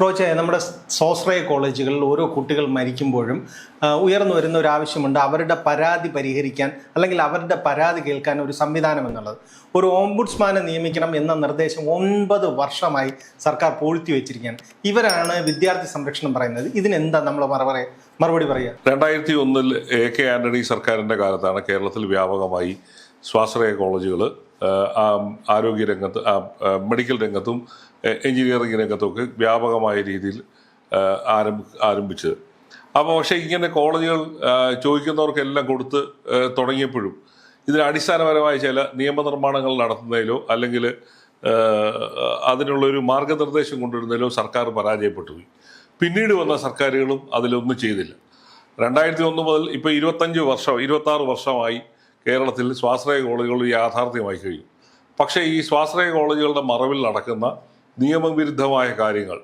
റോജെ, നമ്മുടെ സ്വാശ്രയ കോളേജുകളിൽ ഓരോ കുട്ടികൾ മരിക്കുമ്പോഴും ഉയർന്നു വരുന്ന ഒരു ആവശ്യമുണ്ട് അവരുടെ പരാതി പരിഹരിക്കാൻ അല്ലെങ്കിൽ അവരുടെ പരാതി കേൾക്കാൻ ഒരു സംവിധാനം എന്നുള്ളത്. ഒരു ഓംബുഡ്സ്മാനെ നിയമിക്കണം എന്ന നിർദ്ദേശം 9 വർഷമായി സർക്കാർ പൂഴ്ത്തി വെച്ചിരിക്കുകയാണ്. ഇവരാണ് വിദ്യാർത്ഥി സംരക്ഷണം പറയുന്നത്. ഇതിനെന്താ നമ്മൾ മറുപടി പറയുക? 2001 AK ആന്റണി സർക്കാരിൻ്റെ കാലത്താണ് കേരളത്തിൽ വ്യാപകമായി സ്വാശ്രയ കോളേജുകൾ ആരോഗ്യരംഗത്ത്, മെഡിക്കൽ രംഗത്തും എഞ്ചിനീയറിംഗ് രംഗത്തുമൊക്കെ വ്യാപകമായ രീതിയിൽ ആരംഭിച്ചത്. അപ്പോൾ പക്ഷേ ഇങ്ങനെ കോളേജുകൾ ചോദിക്കുന്നവർക്കെല്ലാം കൊടുത്ത് തുടങ്ങിയപ്പോഴും ഇതിന് അടിസ്ഥാനപരമായ ചില നിയമനിർമ്മാണങ്ങൾ നടത്തുന്നതിലോ അല്ലെങ്കിൽ അതിനുള്ളൊരു മാർഗനിർദ്ദേശം കൊണ്ടുവരുന്നതിലോ സർക്കാർ പരാജയപ്പെട്ടു പോയി. പിന്നീട് വന്ന സർക്കാരുകളും അതിലൊന്നും ചെയ്തില്ല. 2001 മുതൽ ഇപ്പോൾ 26 വർഷമായി കേരളത്തിൽ സ്വാശ്രയ കോളേജുകൾ യാഥാർത്ഥ്യമായി കഴിഞ്ഞു. പക്ഷേ ഈ സ്വാശ്രയ കോളേജുകളുടെ മറവിൽ നടക്കുന്ന നിയമവിരുദ്ധമായ കാര്യങ്ങൾ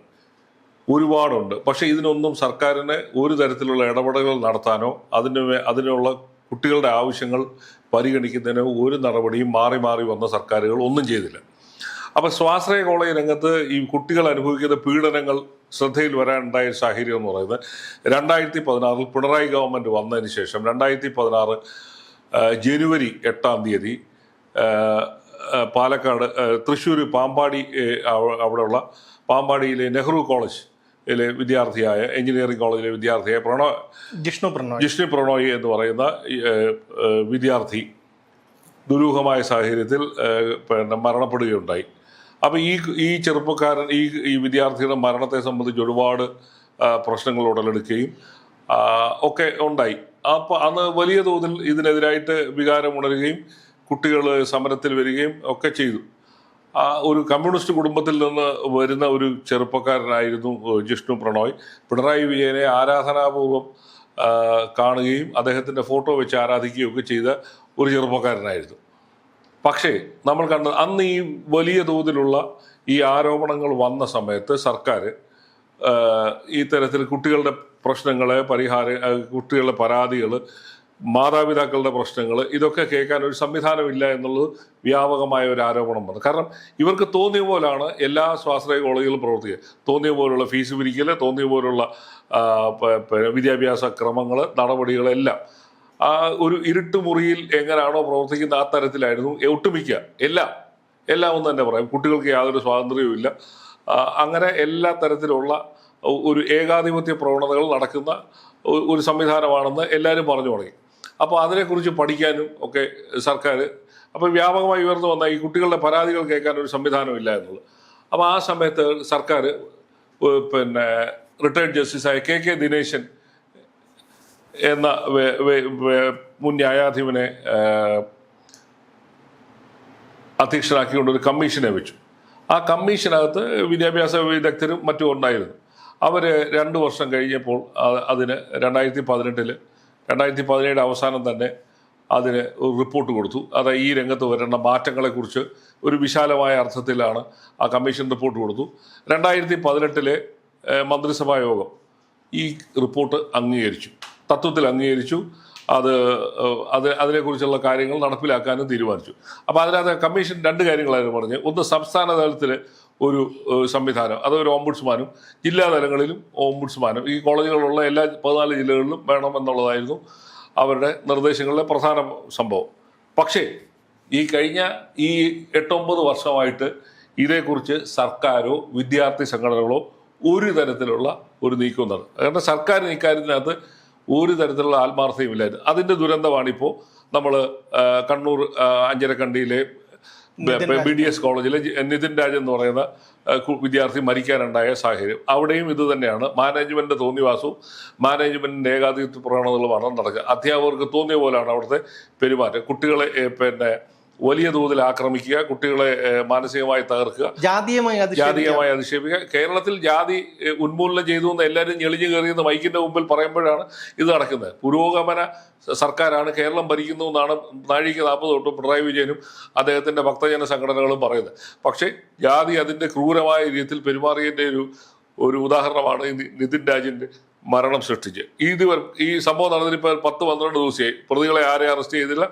ഒരുപാടുണ്ട്. പക്ഷേ ഇതിനൊന്നും സർക്കാരിന് ഒരു തരത്തിലുള്ള ഇടപെടലുകൾ നടത്താനോ അതിനുള്ള കുട്ടികളുടെ ആവശ്യങ്ങൾ പരിഗണിക്കുന്നതിനോ ഒരു നടപടിയും മാറി മാറി വന്ന സർക്കാരുകൾ ഒന്നും ചെയ്തില്ല. അപ്പോൾ സ്വാശ്രയ കോളേജ് രംഗത്ത് ഈ കുട്ടികൾ അനുഭവിക്കുന്ന പീഡനങ്ങൾ ശ്രദ്ധയിൽ വരാനുണ്ടായ സാഹചര്യം എന്ന് പറയുന്നത് 2016 പിണറായി ഗവൺമെൻറ് വന്നതിന് ശേഷം 2016 ജനുവരി 8 പാലക്കാട് തൃശ്ശൂർ പാമ്പാടി അവിടെയുള്ള പാമ്പാടിയിലെ നെഹ്റു കോളേജിലെ വിദ്യാർത്ഥിയായ എഞ്ചിനീയറിംഗ് കോളേജിലെ വിദ്യാർത്ഥിയായ ജിഷ്ണു പ്രണോയ് എന്ന് പറയുന്ന വിദ്യാർത്ഥി ദുരൂഹമായ സാഹചര്യത്തിൽ മരണപ്പെടുകയുണ്ടായി. അപ്പോൾ ഈ ചെറുപ്പക്കാരൻ ഈ വിദ്യാർത്ഥിയുടെ മരണത്തെ സംബന്ധിച്ച് ഒരുപാട് പ്രശ്നങ്ങൾ ഉടലെടുക്കുകയും ഒക്കെ ഉണ്ടായി. അപ്പോൾ അന്ന് വലിയ തോതിൽ ഇതിനെതിരായിട്ട് വികാരമുണരുകയും കുട്ടികൾ സമരത്തിൽ വരികയും ഒക്കെ ചെയ്തു. ഒരു കമ്മ്യൂണിസ്റ്റ് കുടുംബത്തിൽ നിന്ന് വരുന്ന ഒരു ചെറുപ്പക്കാരനായിരുന്നു ജിഷ്ണു പ്രണോയ്. പിണറായി വിജയനെ ആരാധനാപൂർവ്വം കാണുകയും അദ്ദേഹത്തിൻ്റെ ഫോട്ടോ വെച്ച് ആരാധിക്കുകയും ഒക്കെ ചെയ്ത ഒരു ചെറുപ്പക്കാരനായിരുന്നു. പക്ഷേ നമ്മൾ കണ്ടത് അന്ന് ഈ വലിയ തോതിലുള്ള ഈ ആരോപണങ്ങൾ വന്ന സമയത്ത് സർക്കാർ ഈ തരത്തിൽ കുട്ടികളുടെ പ്രശ്നങ്ങളെ കുട്ടികളുടെ പരാതികൾ, മാതാപിതാക്കളുടെ പ്രശ്നങ്ങൾ ഇതൊക്കെ കേൾക്കാൻ ഒരു സംവിധാനമില്ല എന്നുള്ളത് വ്യാപകമായ ഒരു ആരോപണം വന്നു. കാരണം ഇവർക്ക് തോന്നിയ പോലാണ് എല്ലാ സ്വാശ്രയ കോളേജുകളും പ്രവർത്തിക്കുക. തോന്നിയ പോലുള്ള ഫീസ് പിരിക്കൽ, തോന്നിയ പോലുള്ള വിദ്യാഭ്യാസ ക്രമങ്ങൾ, നടപടികളെല്ലാം ഒരു ഇരുട്ടുമുറിയിൽ എങ്ങനെയാണോ പ്രവർത്തിക്കുന്ന ആ തരത്തിലായിരുന്നു ഒട്ടുമിക്ക എല്ലാം ഒന്ന് തന്നെ പറയാം. കുട്ടികൾക്ക് യാതൊരു സ്വാതന്ത്ര്യവും ഇല്ല. അങ്ങനെ എല്ലാ തരത്തിലുള്ള ഒരു ഏകാധിപത്യ പ്രവണതകൾ നടക്കുന്ന ഒരു സംവിധാനമാണെന്ന് എല്ലാവരും പറഞ്ഞു തുടങ്ങി. അപ്പോൾ അതിനെക്കുറിച്ച് പഠിക്കാനും ഒക്കെ സർക്കാർ അപ്പോൾ വ്യാപകമായി ഉയർന്നു വന്ന ഈ കുട്ടികളുടെ പരാതികൾ കേൾക്കാൻ ഒരു സംവിധാനമില്ല എന്നുള്ളത്. അപ്പോൾ ആ സമയത്ത് സർക്കാർ റിട്ടയർഡ് ജസ്റ്റിസായ KK ദിനേശൻ എന്ന മുൻ ന്യായാധിപനെ അധ്യക്ഷനാക്കിക്കൊണ്ടൊരു കമ്മീഷനെ വെച്ചു. ആ കമ്മീഷനകത്ത് വിദ്യാഭ്യാസ വിദഗ്ധരും മറ്റും ഉണ്ടായിരുന്നു. അവർ 2 വർഷം കഴിഞ്ഞപ്പോൾ അതിന് 2017 അവസാനം തന്നെ അതിന് ഒരു റിപ്പോർട്ട് കൊടുത്തു. അത് ഈ രംഗത്ത് വരേണ്ട മാറ്റങ്ങളെക്കുറിച്ച് ഒരു വിശാലമായ അർത്ഥത്തിലാണ് ആ കമ്മീഷൻ റിപ്പോർട്ട് കൊടുത്തു. 2018 മന്ത്രിസഭാ യോഗം ഈ റിപ്പോർട്ട് തത്വത്തിൽ അംഗീകരിച്ചു. അതിനെക്കുറിച്ചുള്ള കാര്യങ്ങൾ നടപ്പിലാക്കാനും തീരുമാനിച്ചു. അപ്പോൾ അതിനകത്ത് കമ്മീഷൻ 2 കാര്യങ്ങളായിരുന്നു പറഞ്ഞത്. ഒന്ന്, സംസ്ഥാന തലത്തിൽ ഒരു സംവിധാനം, അതൊരു ഓംബുഡ്സ്മാനും ജില്ലാ തലങ്ങളിലും ഓംബുഡ്സ്മാനും ഈ കോളേജുകളുള്ള എല്ലാ 14 ജില്ലകളിലും വേണമെന്നുള്ളതായിരുന്നു അവരുടെ നിർദ്ദേശങ്ങളിലെ പ്രധാന സംഭവം. പക്ഷേ ഈ കഴിഞ്ഞ 8-9 വർഷമായിട്ട് ഇതേക്കുറിച്ച് സർക്കാരോ വിദ്യാർത്ഥി സംഘടനകളോ ഒരു തരത്തിലുള്ള ഒരു നീക്കം നടത്തും. കാരണം സർക്കാരിന് ഇക്കാര്യത്തിനകത്ത് ഒരു തരത്തിലുള്ള ആത്മാർത്ഥതയുമില്ലായിരുന്നു. അതിൻ്റെ ദുരന്തമാണിപ്പോൾ നമ്മൾ കണ്ണൂർ അഞ്ചരക്കണ്ടിയിലെ BDS കോളേജിലെ നിതിൻ രാജ് എന്ന് പറയുന്ന വിദ്യാർത്ഥി മരിക്കാനുണ്ടായ സാഹചര്യം. അവിടെയും ഇത് തന്നെയാണ്. മാനേജ്മെൻറ്റ് തോന്നിവാസവും മാനേജ്മെൻറ്റിൻ്റെ ഏകാധിപത്യ പ്രവണതകളുമാണ് നടക്കുക. അധ്യാപകർക്ക് തോന്നിയ പോലെയാണ് അവിടുത്തെ പെരുമാറ്റം. കുട്ടികളെ വലിയ തോതിൽ ആക്രമിക്കുക, കുട്ടികളെ മാനസികമായി തകർക്കുക, ജാതീയമായി അധിക്ഷേപിക്കുക. കേരളത്തിൽ ജാതി ഉന്മൂലനം ചെയ്തു എന്ന് എല്ലാവരും ഞെളിഞ്ഞു കയറിയെന്ന് മൈക്കിൻ്റെ മുമ്പിൽ പറയുമ്പോഴാണ് ഇത് നടക്കുന്നത്. പുരോഗമന സർക്കാരാണ് കേരളം ഭരിക്കുന്നു എന്നാണ് നാഴിക 40 തൊട്ട് പിണറായി വിജയനും അദ്ദേഹത്തിൻ്റെ ഭക്തജന സംഘടനകളും പറയുന്നത്. പക്ഷേ ജാതി അതിൻ്റെ ക്രൂരമായ രീതിയിൽ പെരുമാറിയതിൻ്റെ ഒരു ഉദാഹരണമാണ് നിതിൻ രാജിൻ്റെ മരണം സൃഷ്ടിച്ച്. ഈ സംഭവം നടന്നിപ്പോൾ 10-12 ദിവസമായി. പ്രതികളെ ആരെയും അറസ്റ്റ് ചെയ്തില്ല.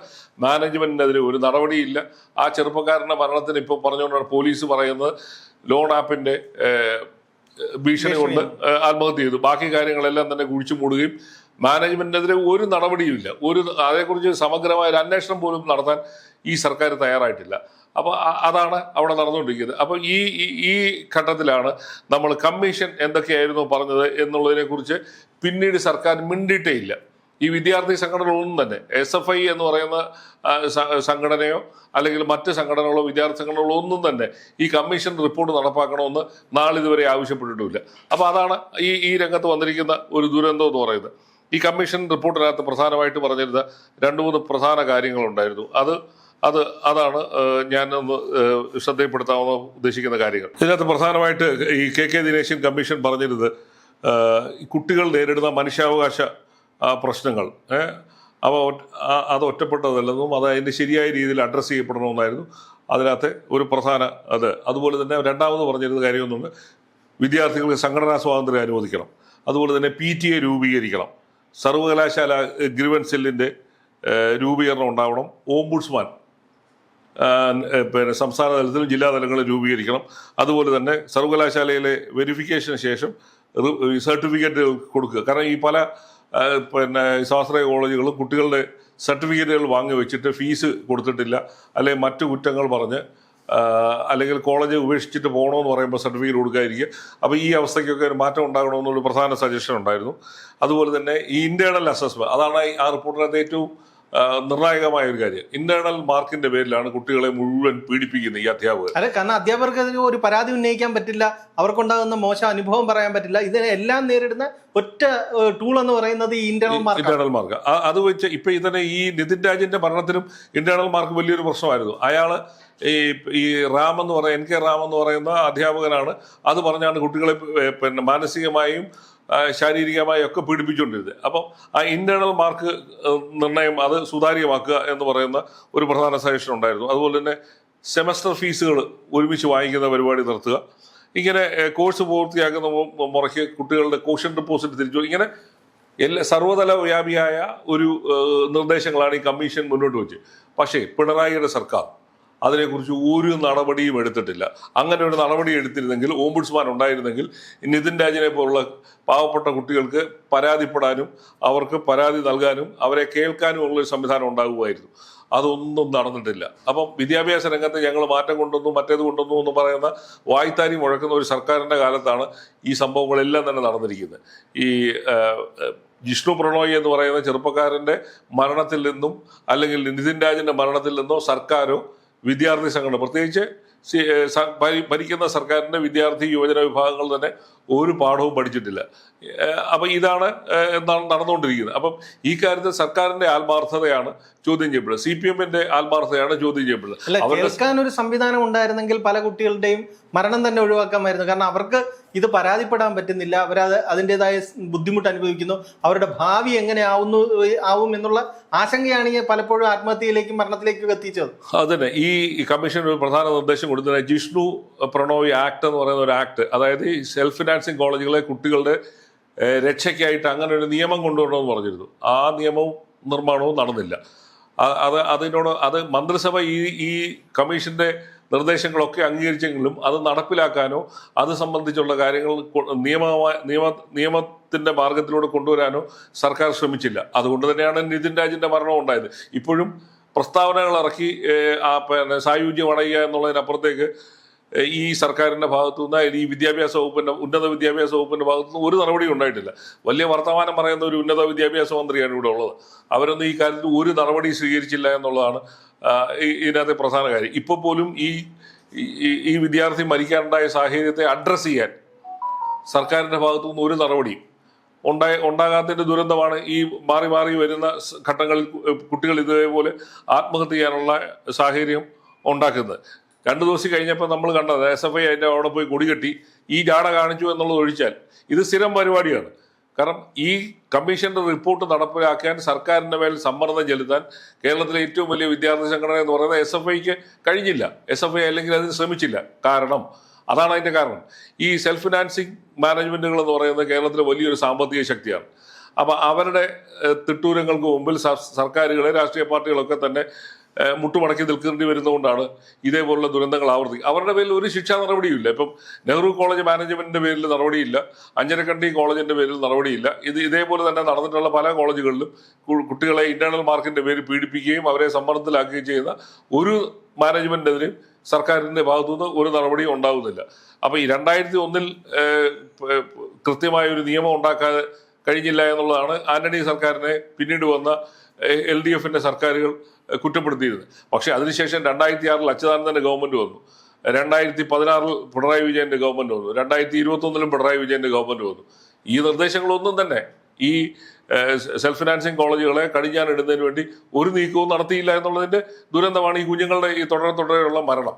മാനേജ്മെന്റിനെതിരെ ഒരു നടപടിയില്ല. ആ ചെറുപ്പക്കാരൻ്റെ മരണത്തിന് ഇപ്പോൾ പറഞ്ഞുകൊണ്ടാണ് പോലീസ് പറയുന്നത് ലോൺ ആപ്പിൻ്റെ ഭീഷണി കൊണ്ട് ആത്മഹത്യ ചെയ്തു. ബാക്കി കാര്യങ്ങളെല്ലാം തന്നെ കുഴിച്ചു മൂടുകയും മാനേജ്മെന്റിനെതിരെ ഒരു നടപടിയുമില്ല. അതേക്കുറിച്ച് സമഗ്രമായ ഒരു അന്വേഷണം പോലും നടത്താൻ ഈ സർക്കാർ തയ്യാറായിട്ടില്ല. അപ്പോൾ അതാണ് അവിടെ നടന്നുകൊണ്ടിരിക്കുന്നത്. അപ്പോൾ ഈ ഘട്ടത്തിലാണ് നമ്മൾ കമ്മീഷൻ എന്തൊക്കെയായിരുന്നു പറഞ്ഞത് എന്നുള്ളതിനെ കുറിച്ച് പിന്നീട് സർക്കാർ മിണ്ടിയിട്ടേ ഇല്ല. ഈ വിദ്യാർത്ഥി സംഘടനകളൊന്നും തന്നെ SFI എന്ന് പറയുന്ന സംഘടനയോ അല്ലെങ്കിൽ മറ്റ് സംഘടനകളോ വിദ്യാർത്ഥി സംഘടനകളോ ഒന്നും തന്നെ ഈ കമ്മീഷൻ റിപ്പോർട്ട് നടപ്പാക്കണമെന്ന് നാളിതുവരെ ആവശ്യപ്പെട്ടിട്ടുമില്ല. അപ്പോൾ അതാണ് ഈ രംഗത്ത് വന്നിരിക്കുന്ന ഒരു ദുരന്തം എന്ന് പറയുന്നത്. ഈ കമ്മീഷൻ റിപ്പോർട്ടിനകത്ത് പ്രധാനമായിട്ട് പറഞ്ഞിരുന്ന 2-3 പ്രധാന കാര്യങ്ങളുണ്ടായിരുന്നു. അതാണ് ഞാനൊന്ന് ശ്രദ്ധയിൽപ്പെടുത്താമെന്ന് ഉദ്ദേശിക്കുന്ന കാര്യങ്ങൾ. ഇതിനകത്ത് പ്രധാനമായിട്ട് ഈ KK ദിനേശൻ കമ്മീഷൻ പറഞ്ഞിരുന്നത് കുട്ടികൾ നേരിടുന്ന മനുഷ്യാവകാശ പ്രശ്നങ്ങൾ അത് ഒറ്റപ്പെട്ടതല്ലെന്നും അത് അതിൻ്റെ ശരിയായ രീതിയിൽ അഡ്രസ്സ് ചെയ്യപ്പെടണമെന്നായിരുന്നു അതിനകത്തെ ഒരു പ്രധാന അതുപോലെ തന്നെ രണ്ടാമത് പറഞ്ഞിരുന്ന കാര്യമൊന്നുണ്ട്, വിദ്യാർത്ഥികൾക്ക് സംഘടനാ സ്വാതന്ത്ര്യം അനുവദിക്കണം, അതുപോലെ തന്നെ PTA രൂപീകരിക്കണം, സർവകലാശാല ഗ്രീവൻസ് സെല്ലിൻ്റെ രൂപീകരണം ഉണ്ടാവണം, ഓംബുഡ്സ്മാൻ സംസ്ഥാന തലത്തിലും ജില്ലാ തലങ്ങളിൽ രൂപീകരിക്കണം, അതുപോലെ തന്നെ സർവകലാശാലയിലെ വെരിഫിക്കേഷന് ശേഷം സർട്ടിഫിക്കറ്റ് കൊടുക്കുക. കാരണം ഈ പല സ്വാശ്രയ കോളേജുകളും കുട്ടികളുടെ സർട്ടിഫിക്കറ്റുകൾ വാങ്ങി വെച്ചിട്ട് ഫീസ് കൊടുത്തിട്ടില്ല, അല്ലെങ്കിൽ മറ്റു കുറ്റങ്ങൾ പറഞ്ഞ് അല്ലെങ്കിൽ കോളേജ് ഉപേക്ഷിച്ചിട്ട് പോകണമെന്ന് പറയുമ്പോൾ സർട്ടിഫിക്കറ്റ് കൊടുക്കാതിരിക്കുക. അപ്പോൾ ഈ അവസ്ഥയ്ക്കൊക്കെ ഒരു മാറ്റം ഉണ്ടാകണമെന്നുള്ള പ്രധാന സജഷൻ ഉണ്ടായിരുന്നു. അതുപോലെ തന്നെ ഈ ഇന്റേണൽ അസസ്മെന്റ്, അതാണ് ആ റിപ്പോർട്ടിനകത്ത് ഏറ്റവും നിർണായകമായ ഒരു കാര്യം. ഇന്റേണൽ മാർക്കിന്റെ പേരിലാണ് കുട്ടികളെ മുഴുവൻ പീഡിപ്പിക്കുന്നത് ഈ അധ്യാപകർ. അതെ, കാരണം അധ്യാപകർക്ക് അതിന് ഒരു പരാതി ഉന്നയിക്കാൻ പറ്റില്ല, അവർക്കുണ്ടാകുന്ന മോശം അനുഭവം പറയാൻ പറ്റില്ല. ഇതിനെല്ലാം നേരിടുന്ന ഒറ്റ ടൂൾ എന്ന് പറയുന്നത് ഈ ഇന്റേണൽ മാർക്ക്. അത് വെച്ച് ഇപ്പൊ ഇതിനെ ഈ നിതിൻ രാജിന്റെ മരണത്തിനും ഇന്റേണൽ മാർക്ക് വലിയൊരു പ്രശ്നമായിരുന്നു. അയാള് ഈ റാം എന്ന് പറയുന്ന NK റാം എന്ന് പറയുന്ന അധ്യാപകനാണ് അത് പറഞ്ഞാണ് കുട്ടികളെ മാനസികമായും ശാരീരികമായും ഒക്കെ പീഡിപ്പിച്ചുകൊണ്ടിരുന്നത്. അപ്പം ആ ഇന്റേണൽ മാർക്ക് നിർണ്ണയം അത് സുതാര്യമാക്കുക എന്ന് പറയുന്ന ഒരു പ്രധാന സജഷൻ ഉണ്ടായിരുന്നു. അതുപോലെ തന്നെ സെമസ്റ്റർ ഫീസുകൾ ഒരുമിച്ച് വാങ്ങിക്കുന്ന പരിപാടി നിർത്തുക, ഇങ്ങനെ കോഴ്സ് പൂർത്തിയാക്കുന്ന മുറയ്ക്ക് കുട്ടികളുടെ കോഷൻ ഡെപ്പോസിറ്റ് തിരിച്ചു, ഇങ്ങനെ സർവ്വതല വ്യാപിയായ ഒരു നിർദ്ദേശങ്ങളാണ് ഈ കമ്മീഷൻ മുന്നോട്ട് വെച്ച്. പക്ഷേ പിണറായിയുടെ സർക്കാർ അതിനെക്കുറിച്ച് ഒരു നടപടിയും എടുത്തിട്ടില്ല. അങ്ങനെ ഒരു നടപടി എടുത്തിരുന്നെങ്കിൽ, ഓംബുഡ്സ്മാൻ ഉണ്ടായിരുന്നെങ്കിൽ, നിതിൻ രാജിനെ പോലുള്ള പാവപ്പെട്ട കുട്ടികൾക്ക് പരാതിപ്പെടാനും അവർക്ക് പരാതി നൽകാനും അവരെ കേൾക്കാനും ഉള്ളൊരു സംവിധാനം ഉണ്ടാകുമായിരുന്നു. അതൊന്നും നടന്നിട്ടില്ല. അപ്പം വിദ്യാഭ്യാസ രംഗത്ത് ഞങ്ങൾ മാറ്റം കൊണ്ടുവന്നു, മറ്റേത് കൊണ്ടുവന്നു എന്ന് പറയുന്ന വായ്ത്താരി മുഴക്കുന്ന ഒരു സർക്കാരിൻ്റെ കാലത്താണ് ഈ സംഭവങ്ങളെല്ലാം തന്നെ നടന്നിരിക്കുന്നത്. ഈ ജിഷ്ണു പ്രണോയ് എന്ന് പറയുന്ന ചെറുപ്പക്കാരൻ്റെ മരണത്തിൽ നിന്നും അല്ലെങ്കിൽ നിതിൻ രാജിൻ്റെ മരണത്തിൽ നിന്നോ സർക്കാരോ വിദ്യാർത്ഥി സംഘടന, പ്രത്യേകിച്ച് ഭരിക്കുന്ന സർക്കാരിൻ്റെ വിദ്യാർത്ഥി യുവജന വിഭാഗങ്ങൾ തന്നെ ഒരു പാഠവും പഠിച്ചിട്ടില്ല. അപ്പം ഇതാണ് നടന്നുകൊണ്ടിരിക്കുന്നത്. അപ്പം ഈ കാര്യത്തിൽ സർക്കാരിന്റെ ആത്മാർത്ഥതയാണ് ചോദ്യം ചെയ്യപ്പെടുന്നത്, CPM-ന്റെ ആത്മാർത്ഥതയാണ് ചോദ്യം ചെയ്യപ്പെടുന്നത്. കേൾക്കാൻ ഒരു സംവിധാനം ഉണ്ടായിരുന്നെങ്കിൽ പല കുട്ടികളുടെയും മരണം തന്നെ ഒഴിവാക്കാമായിരുന്നു. കാരണം അവർക്ക് ഇത് പരാതിപ്പെടാൻ പറ്റുന്നില്ല, അവരത് അതിൻ്റെതായ ബുദ്ധിമുട്ട് അനുഭവിക്കുന്നു, അവരുടെ ഭാവി എങ്ങനെ ആവും എന്നുള്ള ആശങ്കയാണ് ഈ പലപ്പോഴും ആത്മഹത്യയിലേക്കും മരണത്തിലേക്കും എത്തിച്ചത്. അതന്നെ ഈ കമ്മീഷൻ ഒരു പ്രധാന നിർദ്ദേശം കൊടുത്തത് ജിഷ്ണു പ്രണോയ് ആക്ട് എന്ന് പറയുന്ന ഒരു ആക്ട്, അതായത് ഈ സെൽഫ് ഫിനാൻസിങ് കോളേജുകളെ കുട്ടികളുടെ രക്ഷയ്ക്കായിട്ട് അങ്ങനെ ഒരു നിയമം കൊണ്ടുവരണമെന്ന് പറഞ്ഞിരുന്നു. ആ നിയമവും നിർമ്മാണവും നടന്നില്ല. അത് മന്ത്രിസഭ ഈ കമ്മീഷന്റെ നിർദ്ദേശങ്ങളൊക്കെ അംഗീകരിച്ചെങ്കിലും അത് നടപ്പിലാക്കാനോ അത് സംബന്ധിച്ചുള്ള കാര്യങ്ങൾ നിയമത്തിന്റെ മാർഗത്തിലൂടെ കൊണ്ടുവരാനോ സർക്കാർ ശ്രമിച്ചില്ല. അതുകൊണ്ട് തന്നെയാണ് നിതിൻ രാജിന്റെ മരണം ഉണ്ടായത്. ഇപ്പോഴും പ്രസ്താവനകൾ ഇറക്കി സായുജ്യം അടയുക എന്നുള്ളതിനപ്പുറത്തേക്ക് ഈ സർക്കാരിന്റെ ഭാഗത്തുനിന്ന് ഈ വിദ്യാഭ്യാസ വകുപ്പിന്റെ ഉന്നത വിദ്യാഭ്യാസ വകുപ്പിന്റെ ഭാഗത്തുനിന്ന് ഒരു നടപടിയും ഉണ്ടായിട്ടില്ല. വലിയ വർത്തമാനം പറയുന്ന ഒരു ഉന്നത വിദ്യാഭ്യാസ മന്ത്രിയാണ് ഇവിടെ ഉള്ളത്. അവരൊന്നും ഈ കാര്യത്തിൽ ഒരു നടപടി സ്വീകരിച്ചില്ല എന്നുള്ളതാണ് ഇതിനകത്തെ പ്രധാന കാര്യം. ഇപ്പോൾ പോലും ഈ വിദ്യാർത്ഥി മരിക്കാനുണ്ടായ സാഹചര്യത്തെ അഡ്രസ്സ് ചെയ്യാൻ സർക്കാരിന്റെ ഭാഗത്തുനിന്ന് ഒരു നടപടിയും ഉണ്ടാകാത്തതിന്റെ ദുരന്തമാണ് ഈ മാറി മാറി വരുന്ന ഘട്ടങ്ങളിൽ കുട്ടികൾ ഇതേപോലെ ആത്മഹത്യ ചെയ്യാനുള്ള സാഹചര്യം ഉണ്ടാക്കുന്നത്. 2 ദിവസം കഴിഞ്ഞപ്പോൾ നമ്മൾ കണ്ടത് SFI അതിൻ്റെ അവിടെ പോയി കൊടികെട്ടി ഈ ജാട കാണിച്ചു എന്നുള്ളത് ഒഴിച്ചാൽ ഇത് സ്ഥിരം പരിപാടിയാണ്. കാരണം ഈ കമ്മീഷന്റെ റിപ്പോർട്ട് നടപ്പിലാക്കാൻ സർക്കാരിൻ്റെ മേൽ സമ്മർദ്ദം ചെലുത്താൻ കേരളത്തിലെ ഏറ്റവും വലിയ വിദ്യാർത്ഥി സംഘടന എന്ന് പറയുന്നത് SFIക്ക് കഴിഞ്ഞില്ല. SFI അല്ലെങ്കിൽ അതിന് ശ്രമിച്ചില്ല. അതാണ് അതിൻ്റെ കാരണം. ഈ സെൽഫ് ഫിനാൻസിങ് മാനേജ്മെന്റുകൾ എന്ന് പറയുന്നത് കേരളത്തിലെ വലിയൊരു സാമ്പത്തിക ശക്തിയാണ്. അപ്പം അവരുടെ തിട്ടൂരങ്ങൾക്ക് മുമ്പിൽ സർക്കാരുകളെ രാഷ്ട്രീയ പാർട്ടികളൊക്കെ തന്നെ മുട്ടുമടക്കി നിൽക്കേണ്ടി വരുന്നതുകൊണ്ടാണ് ഇതേപോലുള്ള ദുരന്തങ്ങൾ ആവർത്തിക്കുക. അവരുടെ പേരിൽ ഒരു ശിക്ഷാ നടപടിയില്ല. ഇപ്പം നെഹ്റു കോളേജ് മാനേജ്മെന്റിന്റെ പേരിൽ നടപടിയില്ല, അഞ്ചരക്കണ്ടി കോളേജിന്റെ പേരിൽ നടപടിയില്ല. ഇതേപോലെ തന്നെ നടന്നിട്ടുള്ള പല കോളേജുകളിലും കുട്ടികളെ ഇന്റേണൽ മാർക്കിന്റെ പേരിൽ പീഡിപ്പിക്കുകയും അവരെ സമ്മർദ്ദത്തിലാക്കുകയും ചെയ്യുന്ന ഒരു മാനേജ്മെന്റിനെതിരെ സർക്കാരിന്റെ ഭാഗത്തുനിന്ന് ഒരു നടപടിയും ഉണ്ടാകുന്നില്ല. അപ്പൊ ഈ 2001 കൃത്യമായ ഒരു നിയമം ഉണ്ടാക്കാതെ കഴിഞ്ഞില്ല എന്നുള്ളതാണ് ആന്റണി സർക്കാരിനെ പിന്നീട് വന്ന LDFന്റെ സർക്കാരുകൾ കുറ്റപ്പെടുത്തിയിരുന്നത്. പക്ഷെ അതിനുശേഷം 2006 അച്യുതാനന്ദന്റെ ഗവൺമെന്റ് വന്നു, 2016 പിണറായി വിജയന്റെ ഗവൺമെന്റ് വന്നു, 2021 പിണറായി വിജയന്റെ ഗവൺമെന്റ് വന്നു. ഈ നിർദ്ദേശങ്ങളൊന്നും തന്നെ ഈ സെൽഫ് ഫിനാൻസിങ് കോളേജുകളെ കടിഞ്ഞാണിടുന്നതിന് വേണ്ടി ഒരു നീക്കവും നടത്തിയില്ല എന്നുള്ളതിന്റെ ദുരന്തമാണ് ഈ കുഞ്ഞുങ്ങളുടെ ഈ തുടരെയുള്ള മരണം.